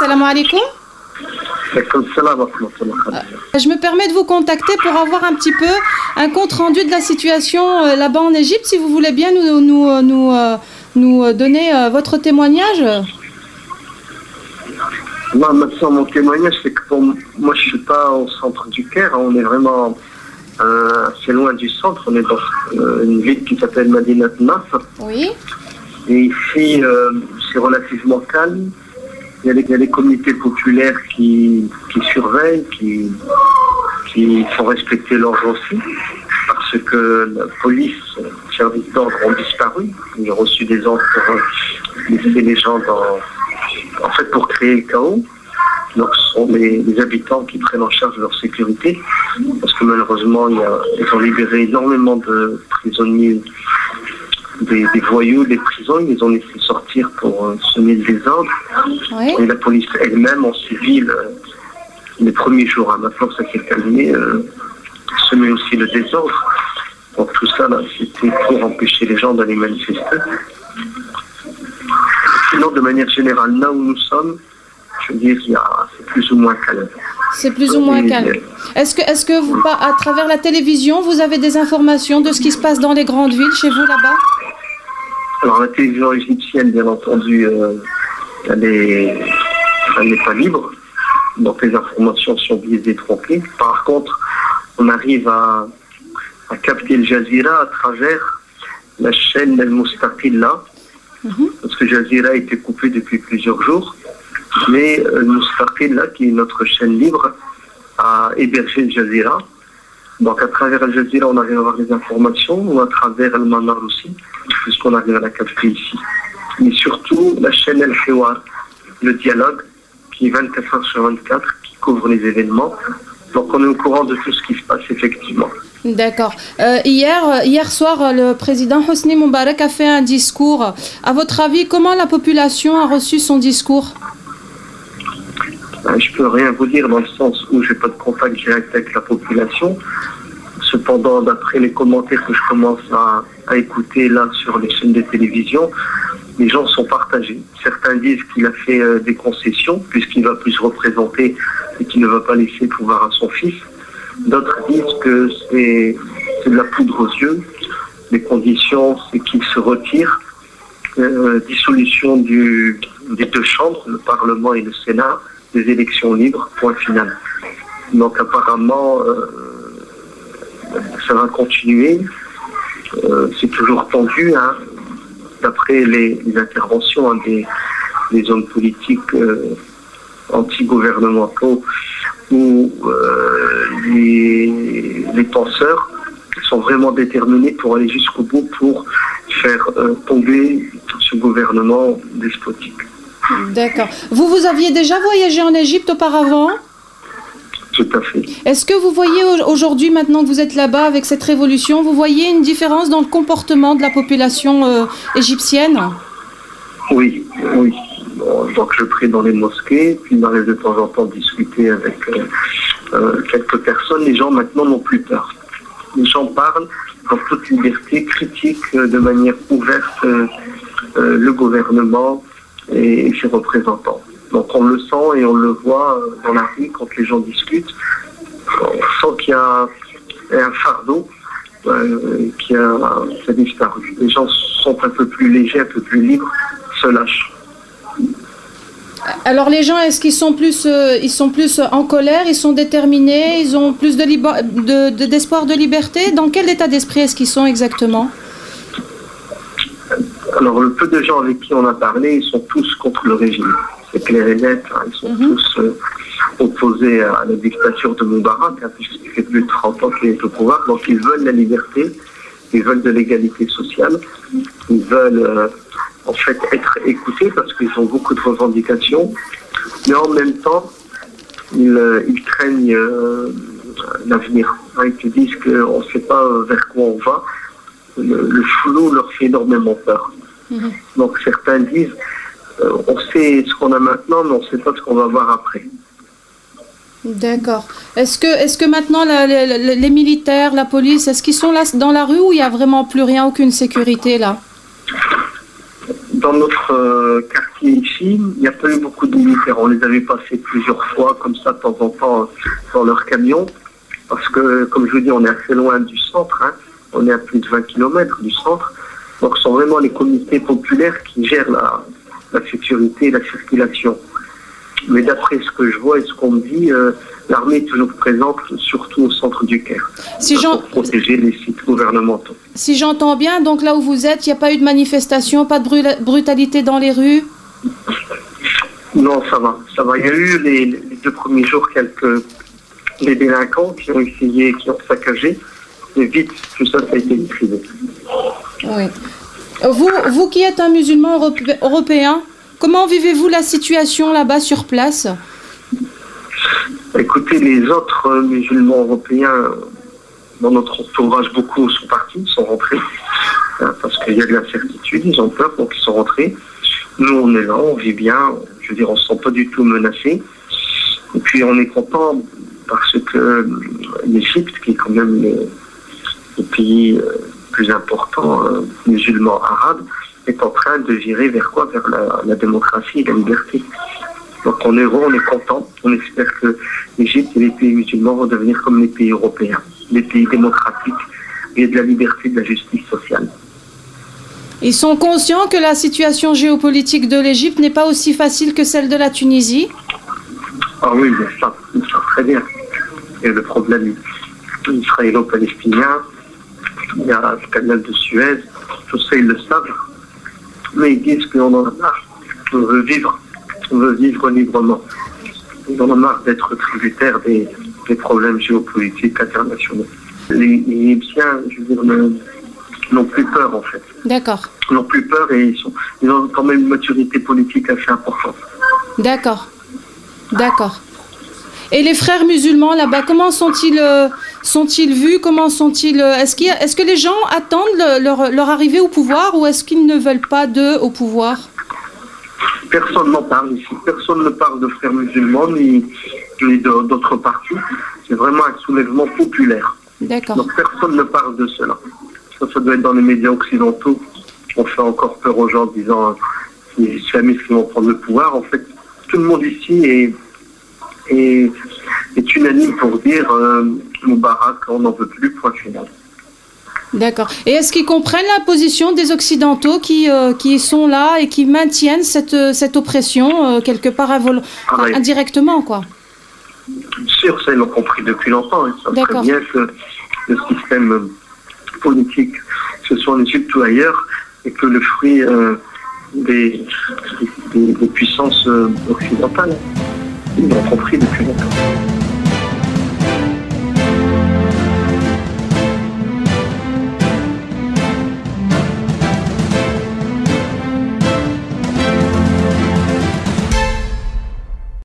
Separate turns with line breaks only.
salam alaikum. Je me permets de vous contacter pour avoir un petit peu un compte rendu de la situation là-bas en Égypte, si vous voulez bien nous donner votre témoignage.
Moi, maintenant, mon témoignage, c'est que moi, je ne suis pas au centre du Caire. On est vraiment assez loin du centre. On est dans une ville qui s'appelle Madinat Nas.
Oui.
Et ici, c'est relativement calme. Il y a les communautés populaires qui surveillent, qui font respecter l'ordre aussi. Parce que la police, les services d'ordre ont disparu. Ils ont reçu des ordres pour laisser les gens pour créer le chaos. Donc ce sont les habitants qui prennent en charge leur sécurité. Parce que malheureusement, ils ont libéré énormément de prisonniers, des voyous des prisons. Ils les ont laissés sortir pour semer le désordre. Oui. Et la police elle-même, en civil, les premiers jours, maintenant ça s'est calmé, semer aussi le désordre. Donc tout ça, c'était pour empêcher les gens d'aller manifester. Sinon, de manière générale, là où nous sommes, je veux dire, c'est plus ou moins calme.
C'est plus ou moins calme. Est-ce que vous, à travers la télévision, vous avez des informations de ce qui se passe dans les grandes villes chez vous là-bas?
Alors la télévision égyptienne, bien entendu, elle n'est pas libre. Donc les informations sont biaisées, tronquées. Par contre, on arrive à capter le Jazeera à travers la chaîne El Mustaqilla. Parce que Jazeera a été coupé depuis plusieurs jours. Mais El Mustaqilla, qui est notre chaîne libre, a hébergé le Jazeera. Donc à travers Al Jazeera, on arrive à avoir des informations, ou à travers El Manar aussi, puisqu'on arrive à la capter ici. Mais surtout, la chaîne El Hiwar, le dialogue, qui est 24 heures sur 24, qui couvre les événements. Donc on est au courant de tout ce qui se passe effectivement.
D'accord. Hier soir, le président Hosni Moubarak a fait un discours. À votre avis, comment la population a reçu son discours?
Je ne peux rien vous dire dans le sens où je n'ai pas de contact direct avec la population. Cependant, d'après les commentaires que je commence à écouter là sur les chaînes de télévision, les gens sont partagés. Certains disent qu'il a fait des concessions puisqu'il va plus représenter et qu'il ne va pas laisser le pouvoir à son fils. D'autres disent que c'est de la poudre aux yeux. Les conditions, c'est qu'il se retire. Dissolution des deux chambres, le Parlement et le Sénat, des élections libres, point final. Donc apparemment, ça va continuer. C'est toujours tendu, hein, d'après les interventions des hommes politiques anti-gouvernementaux ou les penseurs sont vraiment déterminés pour aller jusqu'au bout pour faire tomber ce gouvernement despotique.
D'accord. Vous aviez déjà voyagé en Égypte auparavant?
Tout à fait.
Est-ce que vous voyez aujourd'hui, maintenant que vous êtes là-bas avec cette révolution, vous voyez une différence dans le comportement de la population égyptienne?
Oui, oui. Bon, donc je prie dans les mosquées, puis il m'arrive de temps en temps discuter avec quelques personnes. Les gens maintenant n'ont plus peur. Les gens parlent en toute liberté, critiquent de manière ouverte le gouvernement et ses représentants. Donc on le sent et on le voit dans la rue quand les gens discutent. On sent qu'il y a un fardeau qui a disparu. Les gens sont un peu plus légers, un peu plus libres, se lâchent.
Alors les gens, est-ce qu'ils sont plus, en colère, ils sont déterminés, ils ont plus d'espoir de liberté? Dans quel état d'esprit est-ce qu'ils sont exactement?
Alors le peu de gens avec qui on a parlé, ils sont tous contre le régime. C'est clair et net, hein, ils sont tous opposés à la dictature de Moubarak, hein, puisqu'il fait plus de 30 ans qu'il est au pouvoir. Donc ils veulent la liberté, ils veulent de l'égalité sociale, ils veulent en fait être écoutés parce qu'ils ont beaucoup de revendications, mais en même temps ils craignent l'avenir. Hein, ils te disent qu'on ne sait pas vers quoi on va. Le flou leur fait énormément peur. Donc certains disent on sait ce qu'on a maintenant, mais on ne sait pas ce qu'on va voir après.
D'accord. Est-ce que maintenant les militaires, la police, est-ce qu'ils sont là dans la rue ou il n'y a vraiment plus rien, aucune sécurité là?
Dans notre quartier ici, il n'y a pas eu beaucoup de militaires. On les avait passés plusieurs fois, comme ça, de temps en temps, dans leur camion. Parce que, comme je vous dis, on est assez loin du centre. Hein. On est à plus de 20 km du centre. Donc, ce sont vraiment les comités populaires qui gèrent la sécurité et la circulation. Mais d'après ce que je vois et ce qu'on me dit, l'armée est toujours présente, surtout au centre du Caire, pour protéger les sites gouvernementaux.
Si j'entends bien, donc là où vous êtes, il n'y a pas eu de manifestation, pas de brutalité dans les rues?
Non, ça va. Ça va. Il y a eu les 2 premiers jours des délinquants qui ont essayé, qui ont saccagé. Mais vite, tout ça, ça a été maîtrisé.
Oui. Vous qui êtes un musulman européen, comment vivez-vous la situation là-bas sur place?
Écoutez, les autres musulmans européens, dans notre entourage, beaucoup sont partis, sont rentrés, hein, parce qu'il y a de l'incertitude, ils ont peur, donc ils sont rentrés. Nous, on est là, on vit bien, je veux dire, on ne se sent pas du tout menacé. Et puis, on est content parce que l'Égypte, qui est quand même le pays plus important musulman arabe, est en train de virer vers quoi? Vers la démocratie et la liberté. Donc on est heureux, on est content. On espère que l'Égypte et les pays musulmans vont devenir comme les pays européens, les pays démocratiques, et de la liberté, de la justice sociale.
Ils sont conscients que la situation géopolitique de l'Égypte n'est pas aussi facile que celle de la Tunisie?
Ah oui, ils savent très bien. Et le problème israélo-palestinien, il y a le canal de Suez, tout ça ils le savent. Mais ils disent qu'on en a marre, on veut vivre librement. On en a marre d'être tributaire des problèmes géopolitiques internationaux. Les Égyptiens, je veux dire, n'ont plus peur en fait.
D'accord.
Ils n'ont plus peur et ils ont quand même une maturité politique assez importante.
D'accord. D'accord. Et les frères musulmans là-bas, comment sont-ils vus? Comment sont-ils? Est-ce que les gens attendent leur arrivée au pouvoir ou est-ce qu'ils ne veulent pas d'eux au pouvoir?
Personne n'en parle ici. Personne ne parle de frères musulmans ni d'autres partis. C'est vraiment un soulèvement populaire.
D'accord.
Donc personne ne parle de cela. Ça doit être dans les médias occidentaux. On fait encore peur aux gens en disant les islamistes qui vont prendre le pouvoir. En fait, tout le monde ici est unanime pour dire Moubarak, on n'en veut plus, point final.
D'accord. Et est-ce qu'ils comprennent la position des Occidentaux qui sont là et qui maintiennent cette oppression quelque part indirectement, quoi?
Bien sûr, ça ils l'ont compris depuis longtemps. Ils savent très bien que le système politique, que ce soit en Égypte ou ailleurs, et que le fruit des puissances occidentales. Ils l'ont compris depuis longtemps.